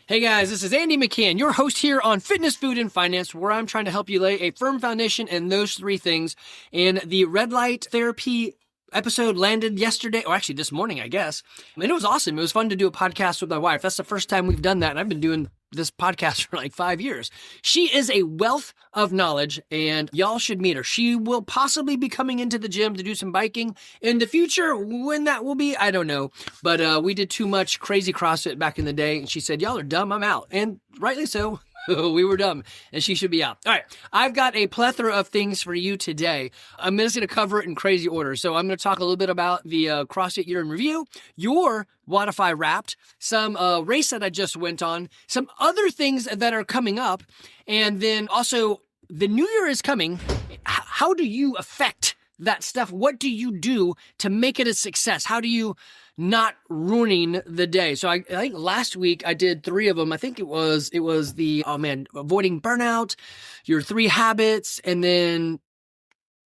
Hey guys, this is Andy McCann, your host here on Fitness, Food, and Finance, where I'm trying to help you lay a firm foundation in those three things. And the red light therapy episode landed yesterday, or actually this morning, I guess. And it was awesome. It was fun to do a podcast with my wife. That's the first time we've done that, and I've been doing this podcast for like 5 years. She is a wealth of knowledge, and y'all should meet her. She will possibly be coming into the gym to do some biking in the future. When that will be, I don't know. But we did too much crazy CrossFit back in the day, and she said, y'all are dumb, I'm out. And rightly so. We were dumb, and she should be out. All right, I've got a plethora of things for you today. I'm just going to cover it in crazy order. So I'm going to talk a little bit about the CrossFit Year in Review, your Wodify Wrapped, some race that I just went on, some other things that are coming up, and then also the new year is coming. How do you affect that stuff? What do you do to make it a success? How do you not ruining the day? So I think last week I did 3 of them. I think it was the, avoiding burnout, your 3 habits, and then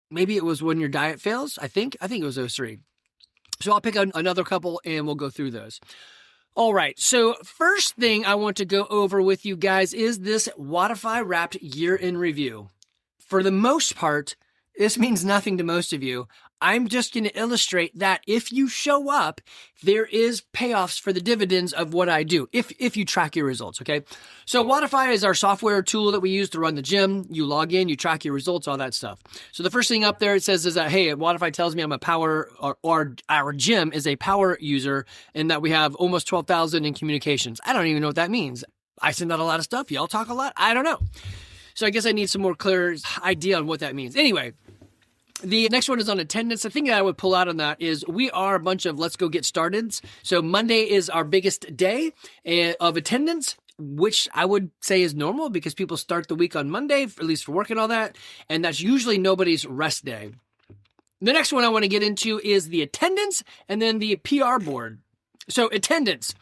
maybe it was when your diet fails. I think it was those 3. So I'll pick another couple and we'll go through those. All right. So first thing I want to go over with you guys is this Wodify Wrapped Year in Review. For the most part, this means nothing to most of you. I'm just going to illustrate that if you show up, there is payoffs for the dividends of what I do, if you track your results, okay? So Wodify is our software tool that we use to run the gym. You log in, you track your results, all that stuff. So the first thing up there it says is that, hey, Wodify tells me I'm a power, or our gym is a power user, and that we have almost 12,000 in communications. I don't even know what that means. I send out a lot of stuff. Y'all talk a lot. I don't know. So I guess I need some more clear idea on what that means. Anyway, the next one is on attendance. The thing that I would pull out on that is we are a bunch of let's go get started. So Monday is our biggest day of attendance, which I would say is normal because people start the week on Monday, at least for work and all that. And that's usually nobody's rest day. The next one I want to get into is the attendance and then the PR board. So attendance.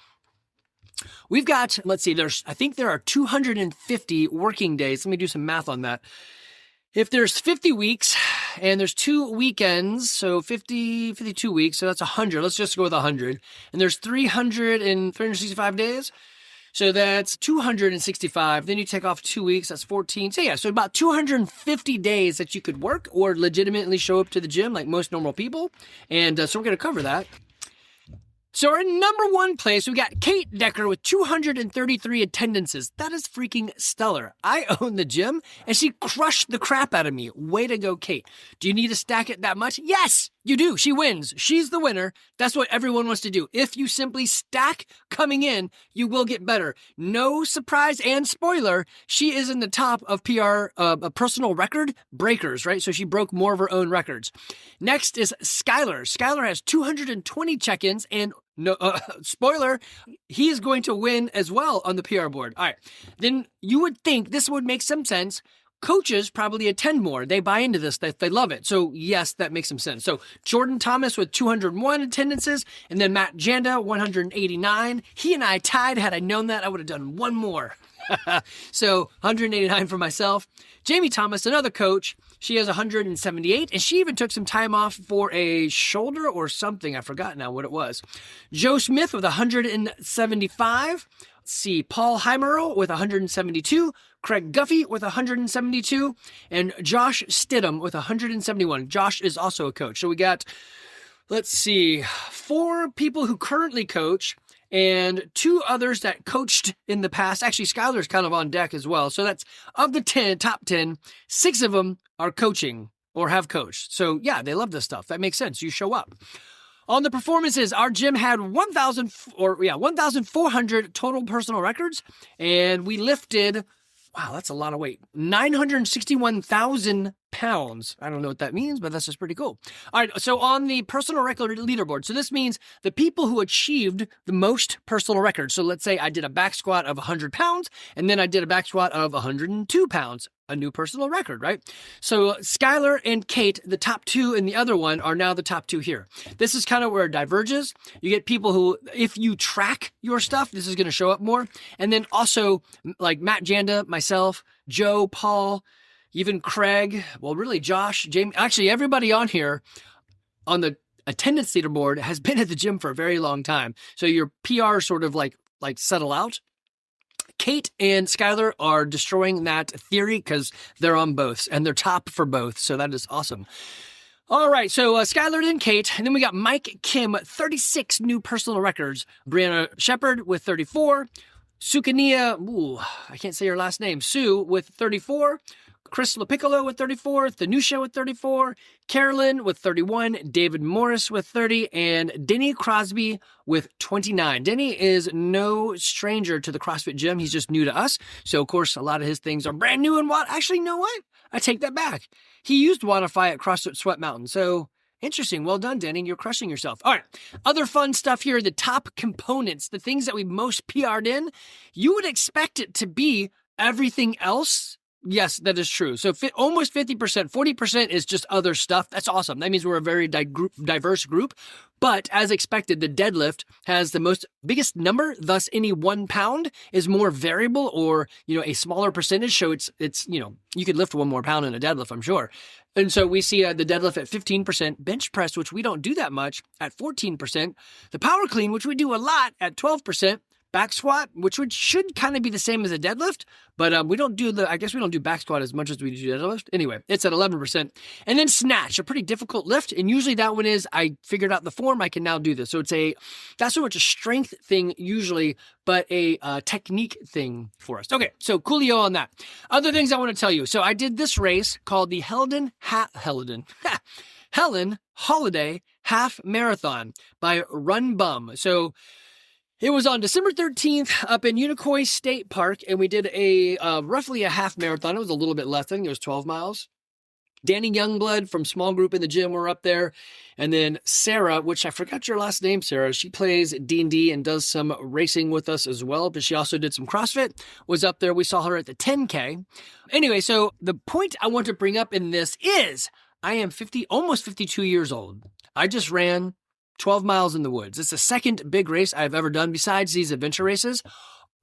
We've got, let's see, I think there are 250 working days. Let me do some math on that. If there's 50 weeks and there's 2 weekends, so 52 weeks, so that's 100. Let's just go with 100. And there's 365 days. So that's 265. Then you take off 2 weeks, that's 14. So yeah, so about 250 days that you could work or legitimately show up to the gym like most normal people. And so we're going to cover that. So in number 1 place, we got Kate Decker with 233 attendances. That is freaking stellar. I own the gym, and she crushed the crap out of me. Way to go, Kate. Do you need to stack it that much? Yes, you do. She wins. She's the winner. That's what everyone wants to do. If you simply stack coming in, you will get better. No surprise and spoiler, she is in the top of PR, personal record breakers, right? So she broke more of her own records. Next is Skylar. Skylar has 220 check-ins, and no, spoiler, he is going to win as well on the PR board. All right. Then you would think this would make some sense. Coaches probably attend more. They buy into this. They love it. So yes, that makes some sense. So Jordan Thomas with 201 attendances, and then Matt Janda, 189. He and I tied. Had I known that, I would have done one more. So 189 for myself. Jamie Thomas, another coach, she has 178, and she even took some time off for a shoulder or something. I forgot now what it was. Joe Smith with 175. Let's see, Paul Heimerl with 172, Craig Guffey with 172, and Josh Stidham with 171. Josh is also a coach. So we got, let's see, 4 people who currently coach and 2 others that coached in the past. Actually, Skylar's kind of on deck as well. So that's of the top 10, 6 of them are coaching or have coached. So yeah, they love this stuff. That makes sense. You show up. On the performances, our gym had 1,400 total personal records, and we lifted, wow, that's a lot of weight, 961,000 pounds. I don't know what that means, but that's just pretty cool. All right, so on the personal record leaderboard, so this means the people who achieved the most personal records. So let's say I did a back squat of 100 pounds, and then I did a back squat of 102 pounds. A new personal record, right? So Skylar and Kate, the top 2 and the other one, are now the top 2 here. This is kind of where it diverges. You get people who, if you track your stuff, this is going to show up more. And then also like Matt Janda, myself, Joe, Paul, even Craig, well, really Josh, Jamie, actually everybody on here on the attendance leaderboard has been at the gym for a very long time. So your PR sort of like settle out. Kate and Skylar are destroying that theory because they're on both and they're top for both. So that is awesome. All right, so Skylar and Kate, and then we got Mike Kim, 36 new personal records. Brianna Shepard with 34. Sukania, I can't say her last name, Sue with 34. Chris LaPiccolo with 34, Thanusha with 34, Carolyn with 31, David Morris with 30, and Denny Crosby with 29. Denny is no stranger to the CrossFit gym. He's just new to us. So, of course, a lot of his things are brand new and actually, you know what? I take that back. He used Wi-Fi at CrossFit Sweat Mountain. So, interesting. Well done, Denny. You're crushing yourself. All right. Other fun stuff here. The top components, the things that we most PR'd in, you would expect it to be everything else. Yes, that is true. So almost 50%, 40% is just other stuff. That's awesome. That means we're a very diverse group. But as expected, the deadlift has the biggest number. Thus, any 1 pound is more variable or, a smaller percentage. So it's you could lift 1 more pound in a deadlift, I'm sure. And so we see the deadlift at 15%, bench press, which we don't do that much, at 14%, the power clean, which we do a lot, at 12%, back squat, which should kind of be the same as a deadlift, but we don't do back squat as much as we do deadlift. Anyway, it's at 11%. And then snatch, a pretty difficult lift. And usually that one is, I figured out the form, I can now do this. So it's not so much a strength thing usually, but a technique thing for us. Okay, so coolio on that. Other things I want to tell you. So I did this race called the Helen Holiday Half Marathon by Run Bum. So it was on December 13th up in Unicoi State Park, and we did roughly a half marathon. It was a little bit less. I think it was 12 miles. Danny Youngblood from small group in the gym were up there. And then Sarah, which I forgot your last name, Sarah. She plays D&D and does some racing with us as well, but she also did some CrossFit, was up there. We saw her at the 10K. Anyway, so the point I want to bring up in this is I am almost 52 years old. I just ran 12 miles in the woods. It's the second big race I've ever done besides these adventure races.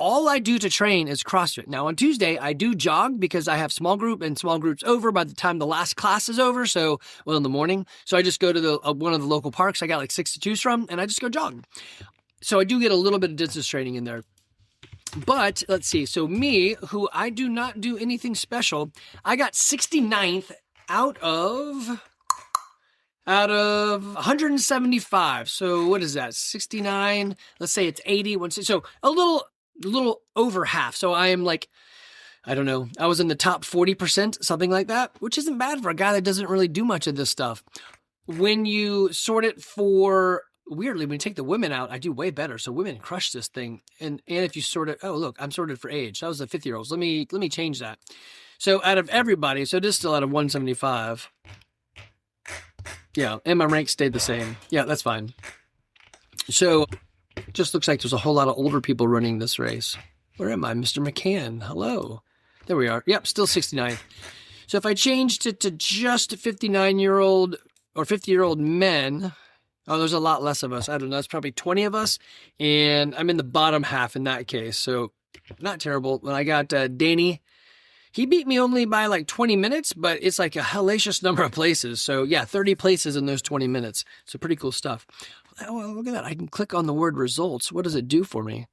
All I do to train is CrossFit. Now on Tuesday, I do jog because I have small group and small group's over by the time the last class is over. So, in the morning. So I just go to one of the local parks. I got like 6 to choose from and I just go jog. So I do get a little bit of distance training in there. But let's see. So me, who I do not do anything special, I got 69th out of 175. So what is that? 69. Let's say it's 80. So a little over half. So I am like, I don't know. I was in the top 40%, something like that, which isn't bad for a guy that doesn't really do much of this stuff. When you sort it for, weirdly, when you take the women out, I do way better. So women crush this thing. And if you sort it, oh, look, I'm sorted for age. That was the 50-year-olds. Let me change that. So out of everybody, so it is still out of 175. Yeah, and my rank stayed the same. Yeah, that's fine. So it just looks like there's a whole lot of older people running this race. Where am I? Mr. McCann. Hello. There we are. Yep, still 69. So if I changed it to just 59-year-old or 50-year-old men, there's a lot less of us. I don't know. It's probably 20 of us. And I'm in the bottom half in that case. So not terrible. When I got Danny, he beat me only by like 20 minutes, but it's like a hellacious number of places. So yeah, 30 places in those 20 minutes. So pretty cool stuff. Oh, look at that. I can click on the word results. What does it do for me?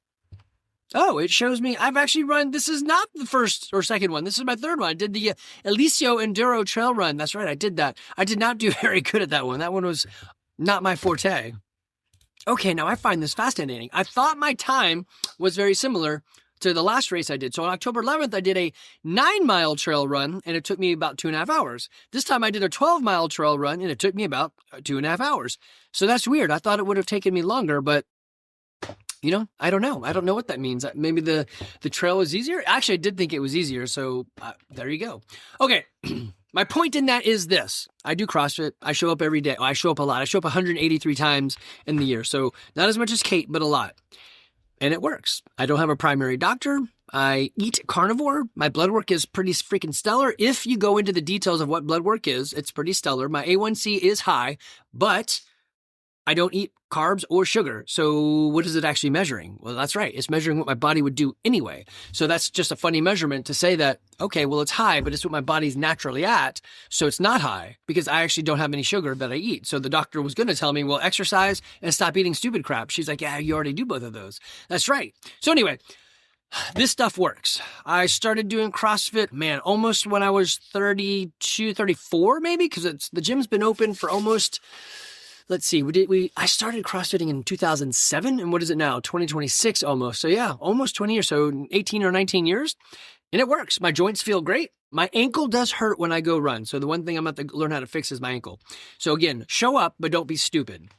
Oh, it shows me I've actually run. This is not the first or second one. This is my third one. I did the Eliseo Enduro Trail Run. That's right. I did that. I did not do very good at that one. That one was not my forte. Okay, now I find this fascinating. I thought my time was very similar to the last race I did. So on October 11th, I did a 9-mile trail run, and it took me about 2.5 hours. This time I did a 12-mile trail run, and it took me about 2.5 hours. So that's weird. I thought it would have taken me longer, but I don't know. I don't know what that means. Maybe the trail was easier. Actually, I did think it was easier. So there you go. Okay. My point in that is this. I do CrossFit. I show up every day. I show up a lot. I show up 183 times in the year. So not as much as Kate, but a lot. And it works. I don't have a primary doctor. I eat carnivore. My blood work is pretty freaking stellar. If you go into the details of what blood work is, it's pretty stellar. My A1C is high, but I don't eat carbs or sugar. So what is it actually measuring? Well, that's right. It's measuring what my body would do anyway. So that's just a funny measurement to say that, okay, well, it's high, but it's what my body's naturally at. So it's not high because I actually don't have any sugar that I eat. So the doctor was going to tell me, well, exercise and stop eating stupid crap. She's like, yeah, you already do both of those. That's right. So anyway, This stuff works. I started doing CrossFit, man, almost when I was 32, 34 maybe, because the gym's been open for almost, let's see, I started CrossFitting in 2007, and what is it now? 2026 almost. So yeah, almost 20 years, so 18 or 19 years, and it works. My joints feel great. My ankle does hurt when I go run, so the one thing I'm going to learn how to fix is my ankle. So again, show up, but don't be stupid.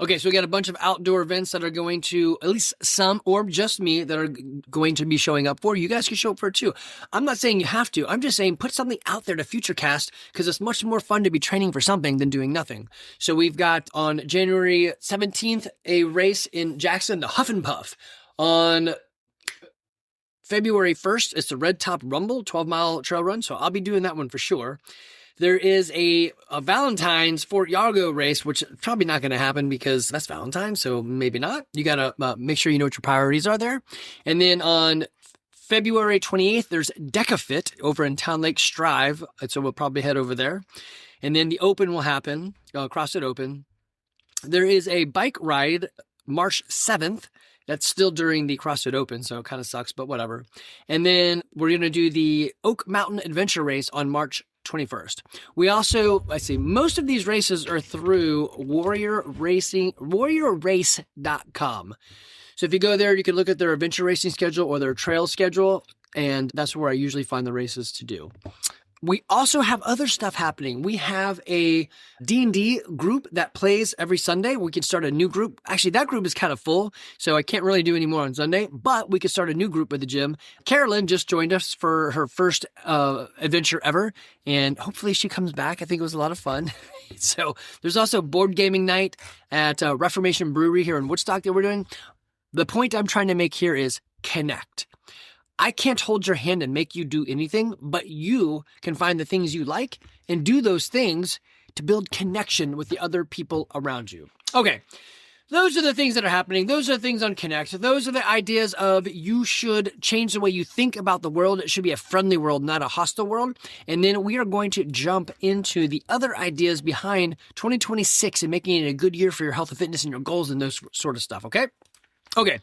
Okay, so we got a bunch of outdoor events that are going to, at least some, or just me, that are going to be showing up for. You guys can show up for it too. I'm not saying you have to. I'm just saying put something out there to futurecast, because it's much more fun to be training for something than doing nothing. So we've got on January 17th, a race in Jackson, the Huff and Puff. On February 1st, it's the Red Top Rumble, 12-mile trail run. So I'll be doing that one for sure. There is a Valentine's Fort Yargo race, which is probably not going to happen because that's Valentine's, so maybe not. You got to make sure you know what your priorities are there. And then on February 28th, there's DecaFit over in Town Lake Strive, so we'll probably head over there. And then the Open will happen, CrossFit Open. There is a bike ride March 7th. That's still during the CrossFit Open, so it kind of sucks, but whatever. And then we're going to do the Oak Mountain Adventure Race on March 21st. We also, most of these races are through warriorrace.com. So if you go there, you can look at their adventure racing schedule or their trail schedule, and that's where I usually find the races to do. We also have other stuff happening. We have a D&D group that plays every Sunday. We could start a new group. Actually, that group is kind of full, so I can't really do any more on Sunday, but we could start a new group at the gym. Carolyn just joined us for her first adventure ever, and hopefully she comes back. I think it was a lot of fun. So there's also board gaming night at Reformation Brewery here in Woodstock that we're doing. The point I'm trying to make here is connect. I can't hold your hand and make you do anything, but you can find the things you like and do those things to build connection with the other people around you. Okay, those are the things that are happening. Those are the things on Connect. Those are the ideas of you should change the way you think about the world. It should be a friendly world, not a hostile world. And then we are going to jump into the other ideas behind 2026 and making it a good year for your health and fitness and your goals and those sort of stuff, okay? Okay,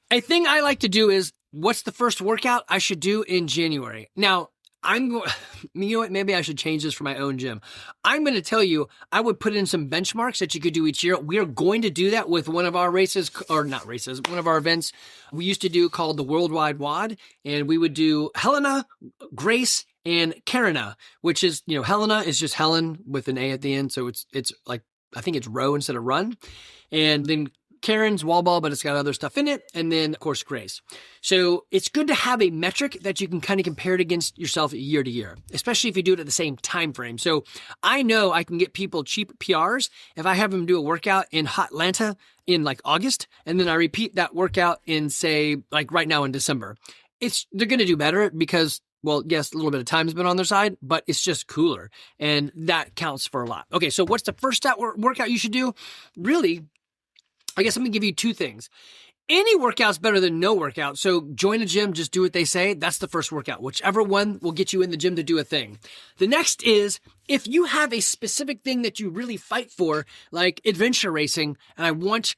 a thing I like to do is, what's the first workout I should do in January? Now, you know what? Maybe I should change this for my own gym. I'm going to tell you, I would put in some benchmarks that you could do each year. We are going to do that with one of our races, or not races, one of our events we used to do called the Worldwide WOD. And we would do Helena, Grace, and Karina, which is, Helena is just Helen with an A at the end. So it's like, I think it's row instead of run. And then Karen's wall ball, but it's got other stuff in it. And then, of course, Grace. So it's good to have a metric that you can kind of compare it against yourself year to year, especially if you do it at the same time frame. So I know I can get people cheap PRs if I have them do a workout in Hotlanta in like August, and then I repeat that workout in, say, like right now in December. They're going to do better because, well, yes, a little bit of time has been on their side, but it's just cooler. And that counts for a lot. Okay, so what's the first workout you should do? Really, I guess I'm going to give you two things. Any workout's better than no workout. So join a gym, just do what they say. That's the first workout. Whichever one will get you in the gym to do a thing. The next is, if you have a specific thing that you really fight for, like adventure racing, and I want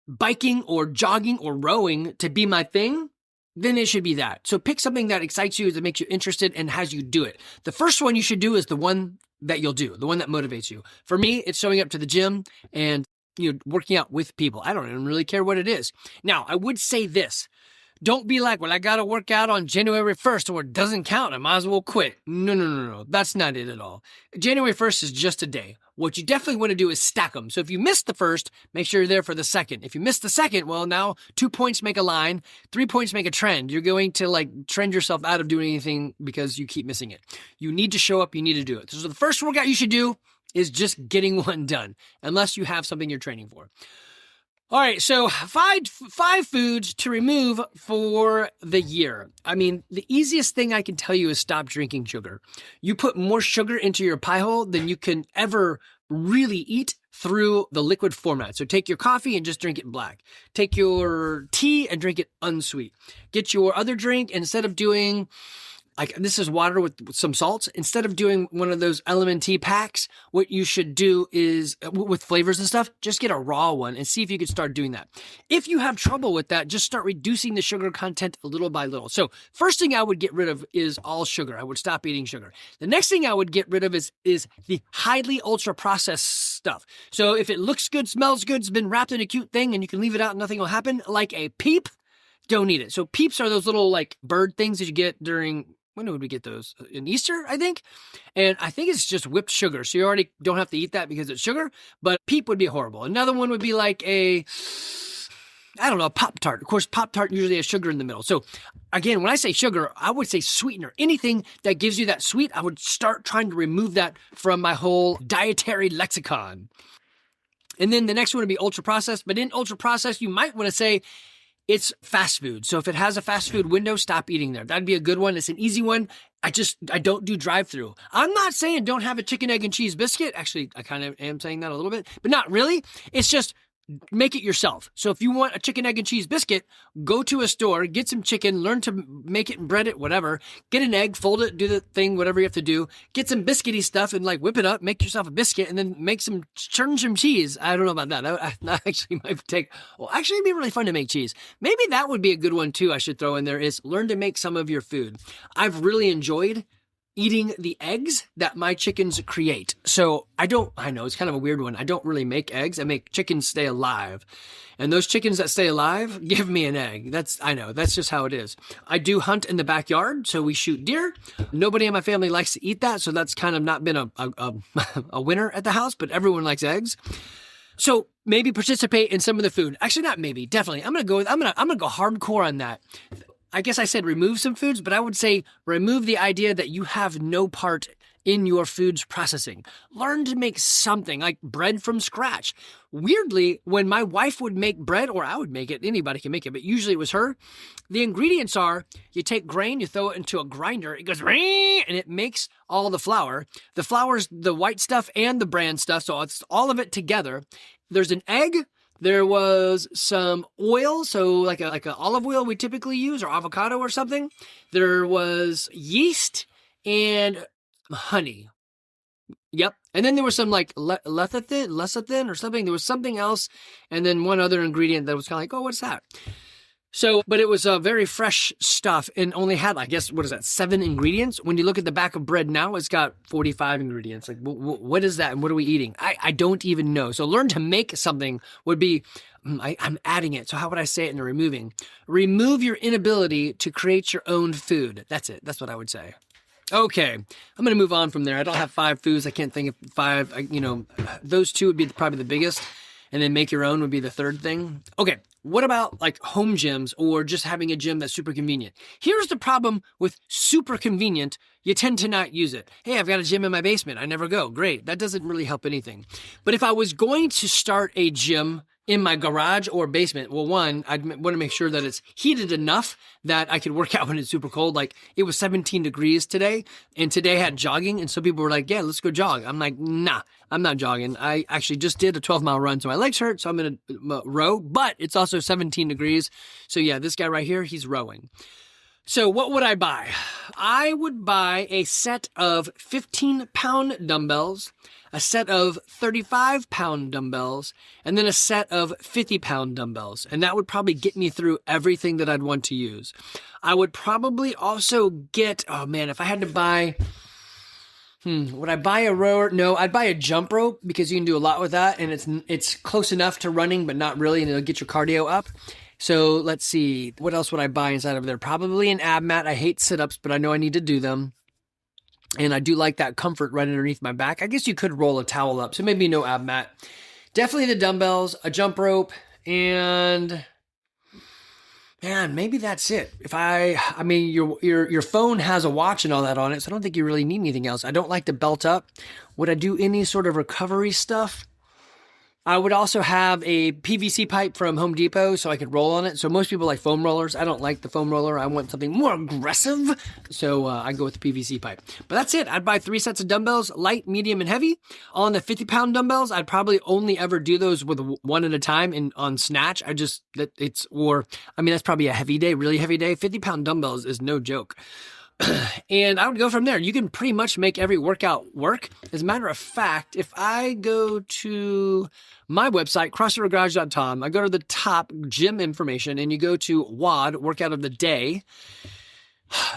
biking or jogging or rowing to be my thing, then it should be that. So pick something that excites you, that makes you interested, and has you do it. The first one you should do is the one that you'll do, the one that motivates you. For me, it's showing up to the gym and working out with people. I don't even really care what it is. Now, I would say this. Don't be like, well, I got to work out on January 1st or it doesn't count. I might as well quit. No. That's not it at all. January 1st is just a day. What you definitely want to do is stack them. So if you missed the first, make sure you're there for the second. If you missed the second, well, now 2 points make a line, 3 points make a trend. You're going to trend yourself out of doing anything because you keep missing it. You need to show up. You need to do it. So the first workout you should do is just getting one done, unless you have something you're training for. All right, so five foods to remove for the year. I mean, the easiest thing I can tell you is stop drinking sugar. You put more sugar into your pie hole than you can ever really eat through the liquid format. So take your coffee and just drink it black. Take your tea and drink it unsweet. Get your other drink, and instead of doing like this is water with some salts. Instead of doing one of those LMNT packs, what you should do is with flavors and stuff, just get a raw one and see if you can start doing that. If you have trouble with that, just start reducing the sugar content little by little. So first thing I would get rid of is all sugar. I would stop eating sugar. The next thing I would get rid of is the highly ultra processed stuff. So if it looks good, smells good, it's been wrapped in a cute thing and you can leave it out and nothing will happen, like a Peep, don't eat it. So Peeps are those little like bird things that you get during, when would we get those? In Easter, I think. And I think it's just whipped sugar. So you already don't have to eat that because it's sugar, but Peep would be horrible. Another one would be like a Pop-Tart. Of course, Pop-Tart usually has sugar in the middle. So again, when I say sugar, I would say sweetener. Anything that gives you that sweet, I would start trying to remove that from my whole dietary lexicon. And then the next one would be ultra processed. But in ultra processed, you might want to say, it's fast food. So if it has a fast food window, stop eating there. That'd be a good one. It's an easy one. I don't do drive-through. I'm not saying don't have a chicken, egg, and cheese biscuit. Actually, I kind of am saying that a little bit, but not really. It's just make it yourself. So if you want a chicken, egg, and cheese biscuit, go to a store, get some chicken, learn to make it and bread it, whatever. Get an egg, fold it, do the thing, whatever you have to do. Get some biscuity stuff and like whip it up, make yourself a biscuit, and then churn some cheese. I don't know about that. That actually might take, well, actually it'd be really fun to make cheese. Maybe that would be a good one too I should throw in there, is learn to make some of your food. I've really enjoyed eating the eggs that my chickens create. So I know it's kind of a weird one. I don't really make eggs. I make chickens stay alive. And those chickens that stay alive give me an egg. I know, that's just how it is. I do hunt in the backyard, so we shoot deer. Nobody in my family likes to eat that, so that's kind of not been a winner at the house, but everyone likes eggs. So maybe participate in some of the food. Actually, not maybe, definitely. I'm gonna go hardcore on that. I guess I said remove some foods, but I would say remove the idea that you have no part in your food's processing. Learn to make something like bread from scratch. Weirdly, when my wife would make bread, or I would make it, anybody can make it, but usually it was her, the ingredients are, you take grain, you throw it into a grinder, it goes, ring, and it makes all the flour. The flour's the white stuff and the bran stuff, so it's all of it together. There's an egg. There was some oil, so like a olive oil we typically use, or avocado or something. There was yeast and honey. Yep. And then there was some like lecithin or something. There was something else, and then one other ingredient that was kind of like, oh, what's that? So, but it was very fresh stuff and only had, I guess, 7 ingredients? When you look at the back of bread now, it's got 45 ingredients. Like, what is that and what are we eating? I don't even know. So learn to make something would be, I'm adding it. So how would I say it in the removing? Remove your inability to create your own food. That's it. That's what I would say. Okay, I'm going to move on from there. I don't have 5 foods. I can't think of 5. Those 2 would be probably the biggest. And then make your own would be the third thing. Okay, what about like home gyms or just having a gym that's super convenient? Here's the problem with super convenient. You tend to not use it. Hey, I've got a gym in my basement. I never go. Great. That doesn't really help anything. But if I was going to start a gym in my garage or basement, well, one, I'd want to make sure that it's heated enough that I could work out when it's super cold. Like it was 17 degrees today, and today I had jogging, and some people were like, yeah, let's go jog. I'm like, nah, I'm not jogging. I actually just did a 12-mile run, so my legs hurt, so I'm going to row, but it's also 17 degrees. So yeah, this guy right here, he's rowing. So what would I buy? I would buy a set of 15-pound dumbbells, a set of 35-pound dumbbells, and then a set of 50-pound dumbbells. And that would probably get me through everything that I'd want to use. I would probably also get, oh man, if I had to buy, would I buy a rower? No, I'd buy a jump rope because you can do a lot with that. And it's close enough to running, but not really. And it'll get your cardio up. So let's see, what else would I buy inside of there? Probably an ab mat. I hate sit-ups, but I know I need to do them. And I do like that comfort right underneath my back. I guess you could roll a towel up, so maybe no ab mat. Definitely the dumbbells, a jump rope, and man, maybe that's it. I mean, your phone has a watch and all that on it, so I don't think you really need anything else. I don't like to belt up. Would I do any sort of recovery stuff? I would also have a PVC pipe from Home Depot so I could roll on it. So most people like foam rollers. I don't like the foam roller. I want something more aggressive. So I go with the PVC pipe. But that's it. I'd buy 3 sets of dumbbells, light, medium, and heavy. On the 50-pound dumbbells, I'd probably only ever do those with one at a time on snatch. That's probably a heavy day, really heavy day. 50-pound dumbbells is no joke. And I would go from there. You can pretty much make every workout work. As a matter of fact, if I go to my website, CrossFitGarage.com, I go to the top gym information and you go to WOD, workout of the day,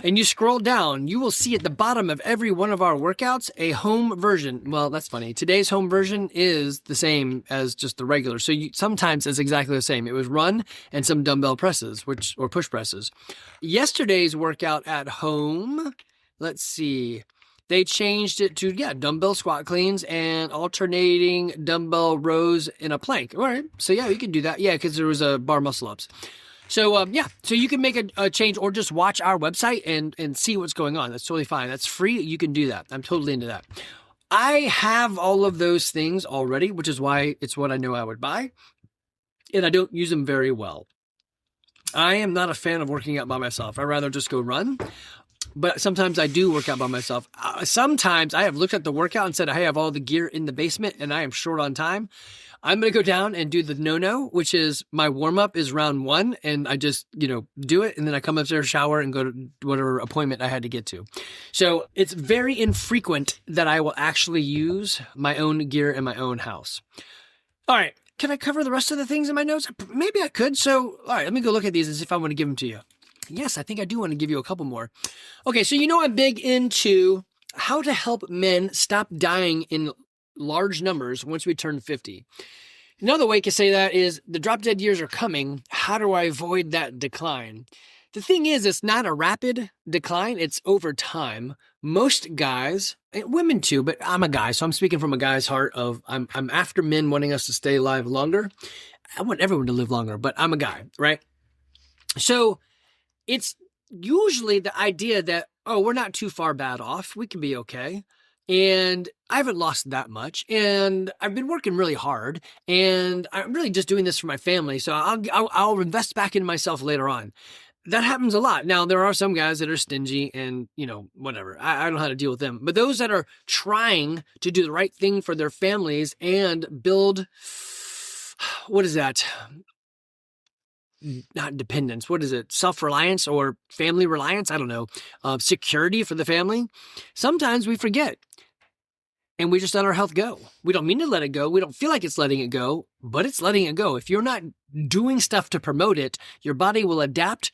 and you scroll down, you will see at the bottom of every one of our workouts a home version. Well, that's funny. Today's home version is the same as just the regular. So sometimes it's exactly the same. It was run and some dumbbell presses, or push presses. Yesterday's workout at home, let's see. They changed it to, dumbbell squat cleans and alternating dumbbell rows in a plank. All right. So you can do that. Yeah, because there was a bar muscle ups. So, so you can make a change or just watch our website and see what's going on. That's totally fine. That's free. You can do that. I'm totally into that. I have all of those things already, which is why it's what I know I would buy. And I don't use them very well. I am not a fan of working out by myself. I'd rather just go run. But sometimes I do work out by myself. Sometimes I have looked at the workout and said, I have all the gear in the basement and I am short on time. I'm going to go down and do the no-no, which is my warm-up is round 1. And I just, do it. And then I come upstairs, shower, and go to whatever appointment I had to get to. So it's very infrequent that I will actually use my own gear in my own house. All right. Can I cover the rest of the things in my notes? Maybe I could. So, all right, let me go look at these and see if I want to give them to you. Yes, I think I do want to give you a couple more. Okay, so I'm big into how to help men stop dying in large numbers once we turn 50. Another way to say that is the drop dead years are coming. How do I avoid that decline? The thing is, it's not a rapid decline. It's over time. Most guys, and women too, but I'm a guy, so I'm speaking from a guy's heart of I'm after men wanting us to stay alive longer. I want everyone to live longer, but I'm a guy, right? So it's usually the idea that, we're not too far bad off. We can be okay. And I haven't lost that much. And I've been working really hard. And I'm really just doing this for my family. So I'll invest back in myself later on. That happens a lot. Now, there are some guys that are stingy and, whatever. I don't know how to deal with them. But those that are trying to do the right thing for their families and build, what is that? Not dependence. What is it? Self-reliance or family reliance? I don't know. Security for the family. Sometimes we forget and we just let our health go. We don't mean to let it go. We don't feel like it's letting it go, but it's letting it go. If you're not doing stuff to promote it, your body will adapt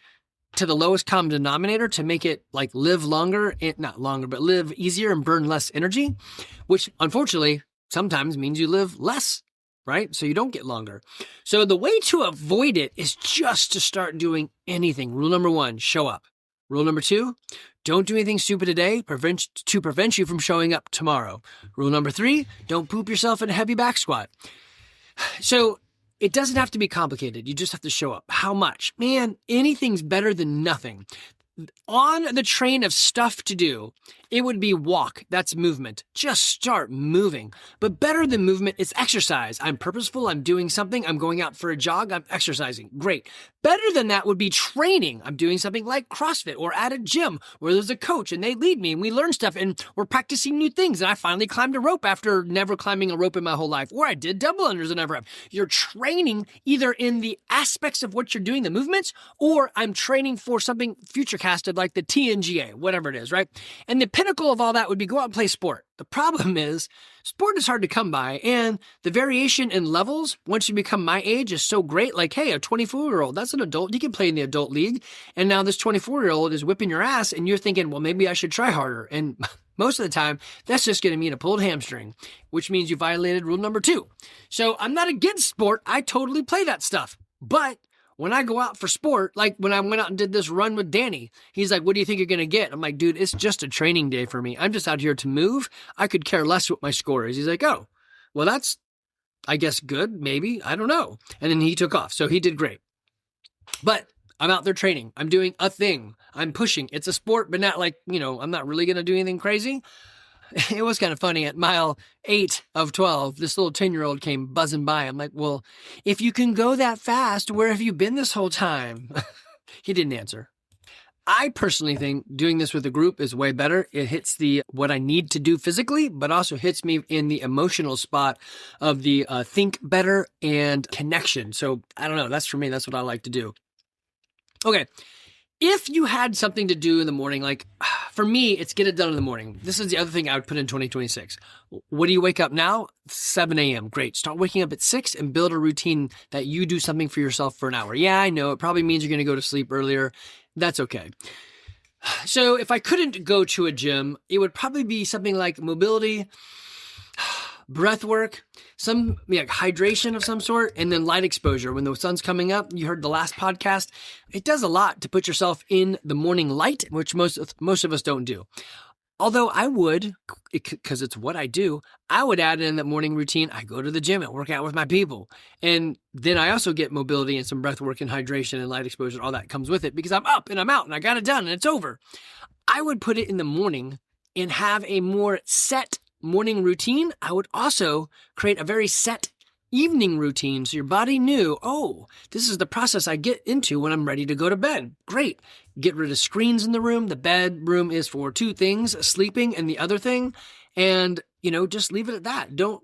to the lowest common denominator to make it live longer, not longer, but live easier and burn less energy, which unfortunately sometimes means you live less. Right? So you don't get longer. So the way to avoid it is just to start doing anything. Rule number 1, show up. Rule number 2, don't do anything stupid today to prevent you from showing up tomorrow. Rule number 3, don't poop yourself in a heavy back squat. So it doesn't have to be complicated. You just have to show up. How much? Man, anything's better than nothing. On the train of stuff to do, it would be walk. That's movement. Just start moving. But better than movement is exercise. I'm purposeful. I'm doing something. I'm going out for a jog. I'm exercising. Great. Better than that would be training. I'm doing something like CrossFit or at a gym where there's a coach and they lead me and we learn stuff and we're practicing new things. And I finally climbed a rope after never climbing a rope in my whole life. Or I did double unders and never have. You're training either in the aspects of what you're doing, the movements, or I'm training for something future casted like the TNGA, whatever it is, right? And the pinnacle of all that would be go out and play sport. The problem is sport is hard to come by, and the variation in levels once you become my age is so great. Like, hey, a 24-year-old, that's an adult. You can play in the adult league. And now this 24-year-old is whipping your ass, and you're thinking, well, maybe I should try harder. And most of the time, that's just going to mean a pulled hamstring, which means you violated rule number 2. So I'm not against sport. I totally play that stuff. But when I go out for sport, like when I went out and did this run with Danny, he's like, what do you think you're going to get? I'm like, dude, it's just a training day for me. I'm just out here to move. I could care less what my score is. He's like, oh, well, that's, I guess, good. Maybe. I don't know. And then he took off. So he did great. But I'm out there training. I'm doing a thing. I'm pushing. It's a sport, but not like, I'm not really going to do anything crazy. It was kind of funny. At mile 8 of 12, this little 10-year-old came buzzing by. I'm like, well, if you can go that fast, where have you been this whole time? He didn't answer. I personally think doing this with a group is way better. It hits what I need to do physically, but also hits me in the emotional spot of the think better and connection. So I don't know. That's for me. That's what I like to do. Okay. If you had something to do in the morning, like for me, it's get it done in the morning. This is the other thing I would put in 2026. What do you wake up now? 7 a.m. Great. Start waking up at 6 and build a routine that you do something for yourself for an hour. Yeah, I know it probably means you're going to go to sleep earlier. That's okay. So if I couldn't go to a gym, it would probably be something like mobility, breath work, some hydration of some sort, and then light exposure. When the sun's coming up, you heard the last podcast. It does a lot to put yourself in the morning light, which most of us don't do. Although I would, because it's what I do, I would add in that morning routine. I go to the gym and work out with my people. And then I also get mobility and some breath work and hydration and light exposure. All that comes with it because I'm up and I'm out and I got it done and it's over. I would put it in the morning and have a more set morning routine. I would also create a very set evening routine so your body knew, oh, this is the process I get into when I'm ready to go to bed. Great. Get rid of screens in the room. The bedroom is for two things, sleeping and the other thing. And, just leave it at that. Don't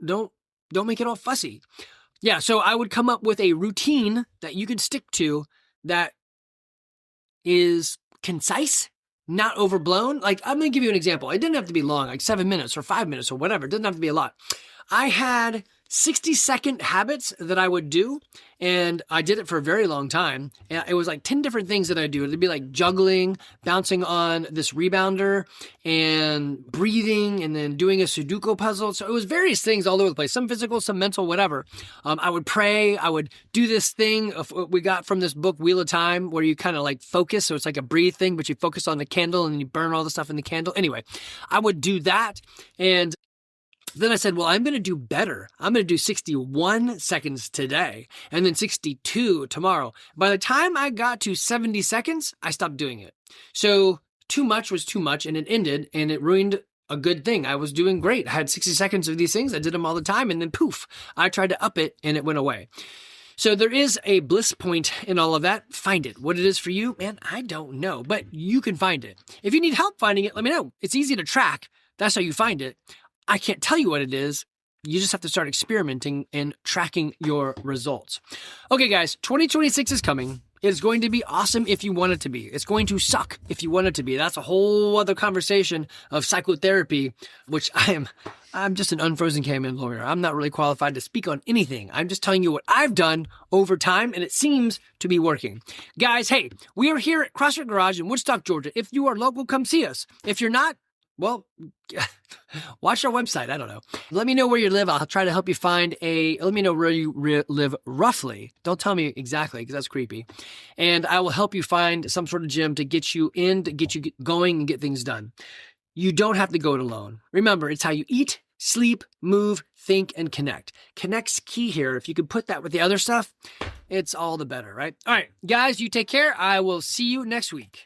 make it all fussy. Yeah, so I would come up with a routine that you could stick to that is concise, not overblown. Like, I'm going to give you an example. It didn't have to be long, like 7 minutes or 5 minutes or whatever. It doesn't have to be a lot. I had 60-second habits that I would do, and I did it for a very long time. And it was like 10 different things that I do. It'd be like juggling, bouncing on this rebounder, and breathing, and then doing a Sudoku puzzle. So it was various things all over the place, some physical, some mental, whatever. I would pray. I would do this thing we got from this book, Wheel of Time, where you kind of like focus. So it's like a breathe thing, but you focus on the candle and you burn all the stuff in the candle. Anyway, I would do that. And then I said, well, I'm going to do better. I'm going to do 61 seconds today and then 62 tomorrow. By the time I got to 70 seconds, I stopped doing it. So too much was too much and it ended and it ruined a good thing. I was doing great. I had 60 seconds of these things. I did them all the time. And then poof, I tried to up it and it went away. So there is a bliss point in all of that. Find it. What it is for you, man, I don't know, but you can find it. If you need help finding it, let me know. It's easy to track. That's how you find it. I can't tell you what it is. You just have to start experimenting and tracking your results. Okay, guys, 2026 is coming. It's going to be awesome if you want it to be. It's going to suck if you want it to be. That's a whole other conversation of psychotherapy, which I'm just an unfrozen caveman lawyer. I'm not really qualified to speak on anything. I'm just telling you what I've done over time, and it seems to be working. Guys, hey, we are here at CrossFit Garage in Woodstock, Georgia. If you are local, come see us. If you're not, well, watch our website. I don't know. Let me know where you live. I'll try to help you find let me know where you live roughly. Don't tell me exactly because that's creepy. And I will help you find some sort of gym to get you in, to get you going and get things done. You don't have to go it alone. Remember, it's how you eat, sleep, move, think, and connect. Connect's key here. If you could put that with the other stuff, it's all the better, right? All right, guys, you take care. I will see you next week.